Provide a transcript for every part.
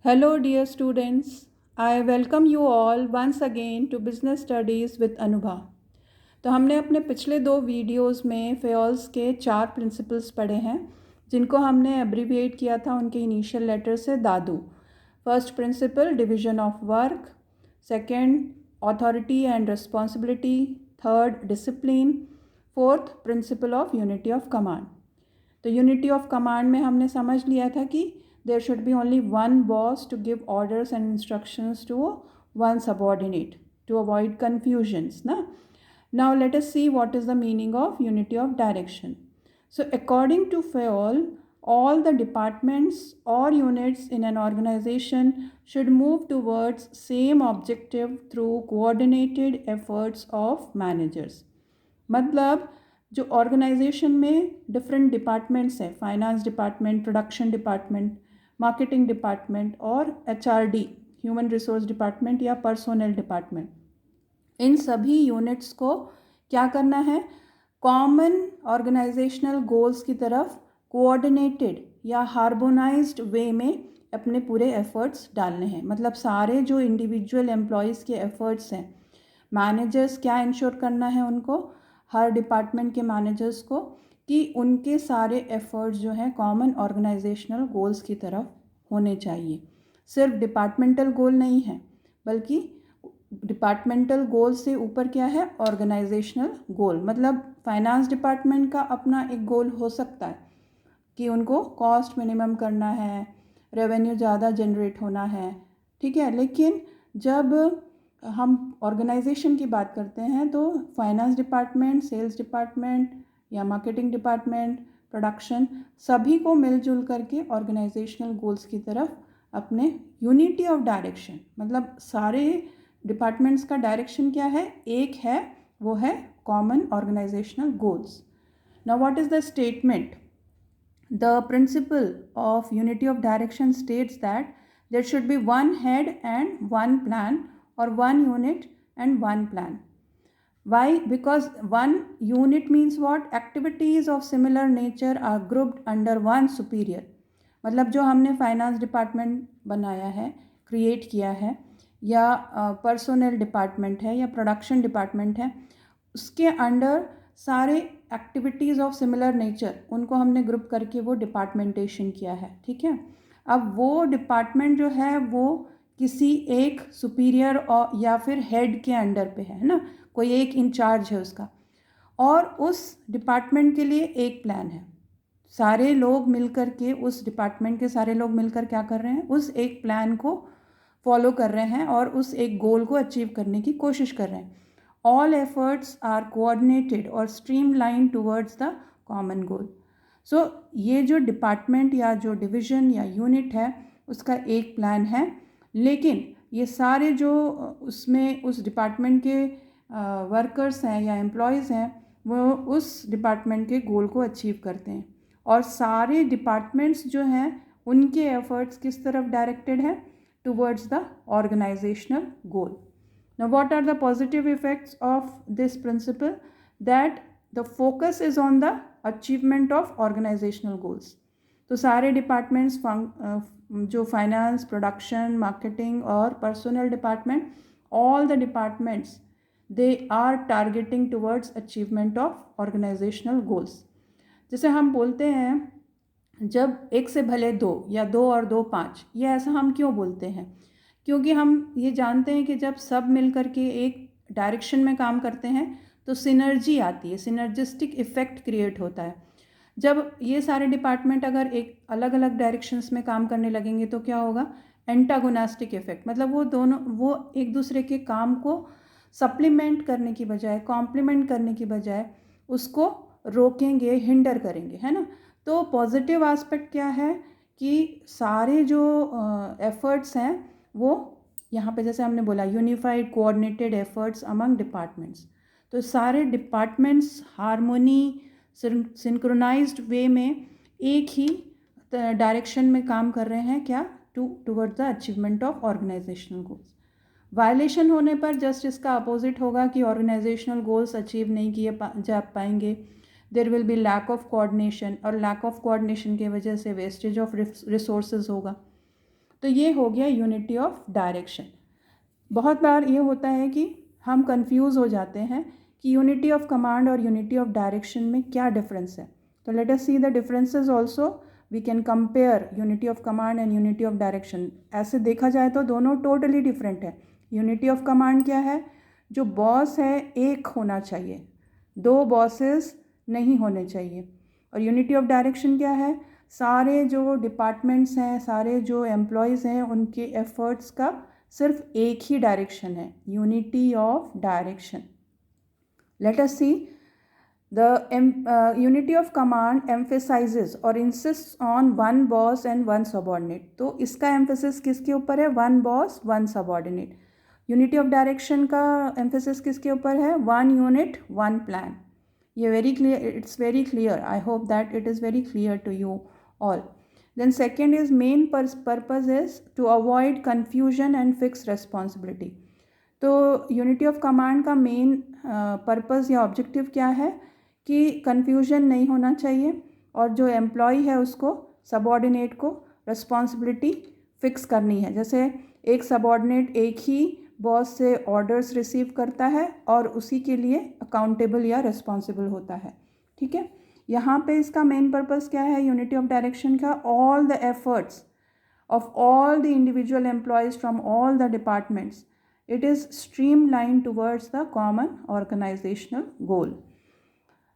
Hello, dear students. I welcome you all once again to Business Studies with Anubha. तो हमने अपने पिछले दो वीडियोस में फेयल्स के 4 प्रिंसिपल्स पढ़े हैं जिनको हमने एब्रीविएट किया था उनके इनिशियल लेटर से दादू. First principle division of work, second authority and responsibility, third discipline, fourth principle of unity of command. तो यूनिटी ऑफ कमांड में हमने समझ लिया था कि there should be only one boss to give orders and instructions to one subordinate to avoid confusions. Now let us see what is the meaning of unity of direction. So according to Fayol, all the departments or units in an organization should move towards same objective through coordinated efforts of managers. मतलब जो organisation में different departments हैं, finance department, production department, marketing department और HRD human resource department या personnel department, इन सभी units को क्या करना है? कॉमन ऑर्गेनाइजेशनल गोल्स की तरफ कोऑर्डिनेटेड या हार्मोनाइज्ड वे में अपने पूरे एफर्ट्स डालने हैं. मतलब सारे जो इंडिविजुअल एम्प्लॉयज़ के एफर्ट्स हैं, मैनेजर्स क्या इंश्योर करना है उनको, हर डिपार्टमेंट के मैनेजर्स को, कि उनके सारे एफर्ट्स जो हैं कॉमन ऑर्गेनाइजेशनल गोल्स की तरफ होने चाहिए. सिर्फ डिपार्टमेंटल गोल नहीं है, बल्कि डिपार्टमेंटल गोल से ऊपर क्या है? ऑर्गेनाइजेशनल गोल. मतलब फाइनेंस डिपार्टमेंट का अपना एक गोल हो सकता है कि उनको कॉस्ट मिनिमम करना है, रेवेन्यू ज़्यादा जनरेट होना है, ठीक है. लेकिन जब हम ऑर्गेनाइजेशन की बात करते हैं तो फाइनेंस डिपार्टमेंट, सेल्स डिपार्टमेंट या मार्केटिंग डिपार्टमेंट, प्रोडक्शन, सभी को मिलजुल करके ऑर्गेनाइजेशनल गोल्स की तरफ अपने यूनिटी ऑफ डायरेक्शन, मतलब सारे डिपार्टमेंट्स का डायरेक्शन क्या है? एक है, वो है common organisational goals. Now what is the statement? The principle of unity of direction states that there should be one head and one plan, or one unit and one plan. Why? Because one unit means what? Activities of similar nature are grouped under one superior. मतलब जो हमने finance department बनाया है, create किया है, या personnel department है या प्रोडक्शन डिपार्टमेंट है, उसके अंडर सारे एक्टिविटीज़ ऑफ सिमिलर नेचर, उनको हमने ग्रुप करके वो डिपार्टमेंटेशन किया है, ठीक है. अब वो डिपार्टमेंट जो है वो किसी एक सुपीरियर और या फिर हेड के अंडर पे है ना, कोई एक इंचार्ज है उसका, और उस डिपार्टमेंट के लिए एक प्लान है. सारे लोग मिलकर के, उस डिपार्टमेंट के सारे लोग मिलकर क्या कर रहे हैं? उस एक प्लान को फॉलो कर रहे हैं और उस एक गोल को अचीव करने की कोशिश कर रहे हैं. All efforts are coordinated or streamlined towards the common goal. So ये जो डिपार्टमेंट या जो डिवीज़न या यूनिट है उसका एक प्लान है, लेकिन ये सारे जो उसमें उस डिपार्टमेंट के वर्कर्स हैं या एम्प्लॉयज़ हैं, वो उस डिपार्टमेंट के गोल को अचीव करते हैं. और सारे डिपार्टमेंट्स जो हैं उनके एफर्ट्स किस तरफ डायरेक्टेड है? Towards the organisational goal. Now, what are the positive effects of this principle? That the focus is on the achievement of organizational goals. तो सारे डिपार्टमेंट्स, जो फाइनेंस, प्रोडक्शन, मार्केटिंग और personnel department, all the departments they are targeting towards achievement of organisational goals. जैसे हम बोलते हैं जब एक से भले दो, या दो और दो पाँच, ये ऐसा हम क्यों बोलते हैं? क्योंकि हम ये जानते हैं कि जब सब मिल कर के एक डायरेक्शन में काम करते हैं तो सिनर्जी आती है, सिनर्जिस्टिक इफ़ेक्ट क्रिएट होता है. जब ये सारे डिपार्टमेंट अगर एक अलग अलग डायरेक्शंस में काम करने लगेंगे तो क्या होगा? Antagonistic effect. मतलब वो दोनों, वो एक दूसरे के काम को सप्लीमेंट करने की बजाय, कॉम्प्लीमेंट करने की बजाय उसको रोकेंगे, हिंडर करेंगे, है ना. तो पॉजिटिव एस्पेक्ट क्या है कि सारे जो एफर्ट्स हैं वो यहाँ पे, जैसे हमने बोला, unified coordinated efforts among departments. तो सारे डिपार्टमेंट्स हार्मोनी, सिंक्रोनाइज्ड वे में एक ही डायरेक्शन में काम कर रहे हैं, क्या? Toward the achievement of organisational goals. Violation होने पर जस्ट इसका अपोजिट होगा कि ऑर्गेनाइजेशनल गोल्स अचीव नहीं किए जा पाएंगे. There will be lack of coordination, और लैक ऑफ कोऑर्डिनेशन की वजह से वेस्टेज ऑफ रिसोर्सेज होगा. तो ये हो गया यूनिटी ऑफ डायरेक्शन। बहुत बार ये होता है कि हम कंफ्यूज हो जाते हैं कि यूनिटी ऑफ कमांड और यूनिटी ऑफ डायरेक्शन में क्या डिफरेंस है। तो let us see the differences also. We can compare unity of command and unity of direction. ऐसे देखा जाए तो दोनों टोटली डिफरेंट है। यूनिटी ऑफ कमांड क्या है? जो बॉस है एक होना चाहिए, दो बॉसेस नहीं होने चाहिए। और यूनिटी ऑफ डायरेक्शन क्या है? सारे जो डिपार्टमेंट्स हैं, सारे जो एम्प्लॉयज़ हैं, उनके एफर्ट्स का सिर्फ एक ही डायरेक्शन है, unity of direction. Let us see the unity of command emphasises और insist on one boss and one subordinate. तो इसका एम्फेसिस किसके ऊपर है? One boss one subordinate. Unity of direction का एम्फेसिस किसके ऊपर है? One unit one plan. ये very clear, it's very clear. I hope that it is very clear to you all. Then second is main purpose is to avoid confusion and fix responsibility. तो unity of command का main purpose या objective क्या है? कि confusion नहीं होना चाहिए और जो एम्प्लॉय है उसको, सबॉर्डिनेट को रिस्पॉन्सिबिलिटी फिक्स करनी है। जैसे एक सबॉर्डिनेट एक ही बॉस से ऑर्डर्स रिसीव करता है और उसी के लिए अकाउंटेबल या रिस्पॉन्सिबल होता है। ठीक है, यहाँ पे इसका मेन पर्पस क्या है यूनिटी ऑफ डायरेक्शन का? All the efforts of all the individual employees from all the departments, it is streamline towards the common organisational goal.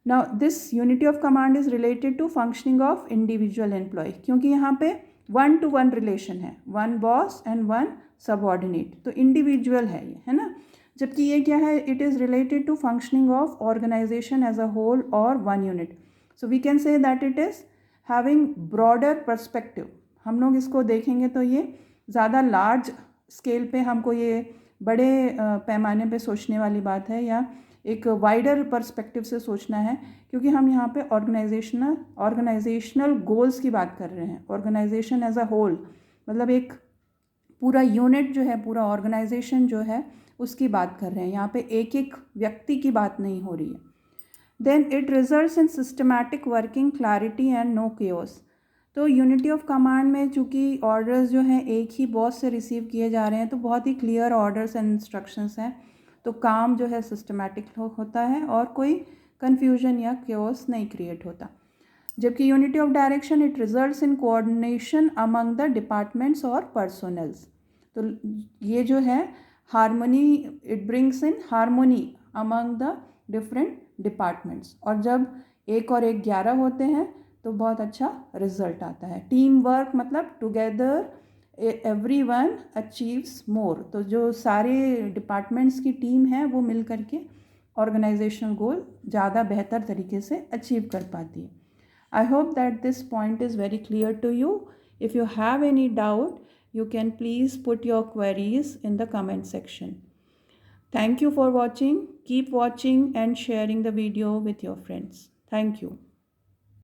Now this unity of command is related to functioning of individual employee, क्योंकि यहाँ पे one to one relation है, one boss and one subordinate, तो individual है ये, है ना। जबकि ये क्या है? It is related to functioning of organisation as a whole और one unit. So we can say that it is having broader perspective. हम लोग इसको देखेंगे तो ये ज़्यादा लार्ज स्केल पे, हमको ये बड़े पैमाने पे सोचने वाली बात है, या एक वाइडर पर्सपेक्टिव से सोचना है, क्योंकि हम यहाँ पे ऑर्गेनाइजेशनल गोल्स की बात कर रहे हैं। ऑर्गेनाइजेशन एज अ होल मतलब एक पूरा यूनिट जो है, पूरा ऑर्गेनाइजेशन जो है, उसकी बात कर रहे हैं। यहाँ पे एक एक व्यक्ति की बात नहीं हो रही है। Then it results in systematic working, clarity and no chaos. तो यूनिटी ऑफ कमांड में चूँकि ऑर्डर्स जो हैं एक ही बॉस से रिसीव किए जा रहे हैं, तो बहुत ही क्लियर ऑर्डर्स एंड इंस्ट्रक्शंस हैं, तो काम जो है सिस्टमैटिक होता है और कोई कन्फ्यूजन या chaos नहीं क्रिएट होता। जबकि unity of direction it results in coordination among the departments और पर्सोनल्स। तो ये जो है harmony, it brings in harmony among the different departments, और जब एक और एक 11 होते हैं तो बहुत अच्छा रिजल्ट आता है। टीम वर्क मतलब टुगेदर एवरीवन अचीव्स मोर। तो जो सारे डिपार्टमेंट्स की टीम है वो मिल करके ऑर्गेनाइजेशनल गोल ज़्यादा बेहतर तरीके से अचीव कर पाती है। I hope that this point is very clear to you. If you have any doubt you can please put your queries in the comment section. Thank you for watching. Keep watching and sharing the video with your friends. Thank you.